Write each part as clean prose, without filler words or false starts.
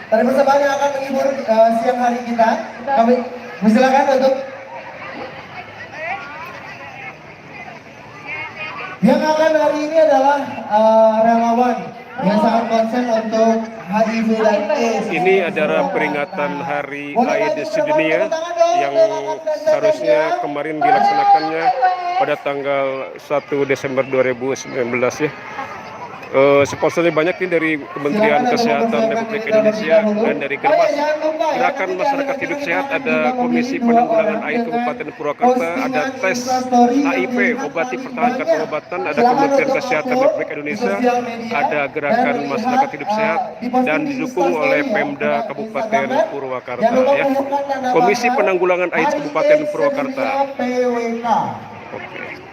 Tadi persembahan yang akan menghibur siang hari kita. Kami silakan untuk yang akan hari ini adalah relawan yang sangat konsen untuk HIV dan AIDS. Ini adalah peringatan Hari AIDS Sedunia yang seharusnya kemarin dilaksanakannya pada tanggal 1 Desember 2019 ya. Sponsornya banyak nih dari Kementerian Kesehatan Republik Indonesia dan dari Germas Gerakan Masyarakat Hidup Sehat, ada Komisi Penanggulangan AIDS Kabupaten Purwakarta, ada tes HIV obati pertahankan pengobatan, ada Kementerian Kesehatan Republik Indonesia, ada Gerakan Masyarakat Hidup Sehat dan didukung oleh Pemda Kabupaten Purwakarta ya. Komisi Penanggulangan AIDS Kabupaten Purwakarta. Oke.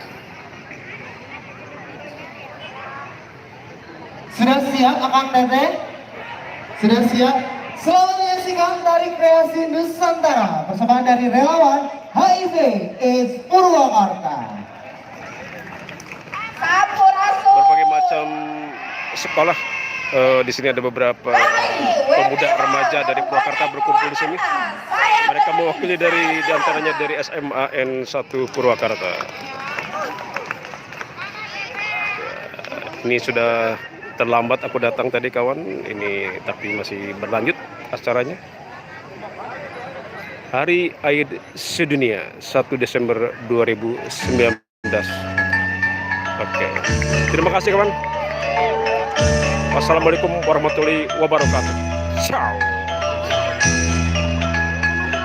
Sudah siap Akang Teteh? Sudah siap? Selamat menyaksikan dari kreasi Nusantara, persembahan dari relawan HIV AIDS Purwakarta. Berbagai macam sekolah, di sini ada beberapa pemuda remaja dari Purwakarta berkumpul di sini. Mereka mewakili diantaranya dari SMA N1 Purwakarta. Ini sudah terlambat aku datang tadi kawan, ini tapi masih berlanjut acaranya. Hari AIDS Sedunia 1 Desember 2019. Oke. Terima kasih kawan. Wassalamualaikum warahmatullahi wabarakatuh. Ciao.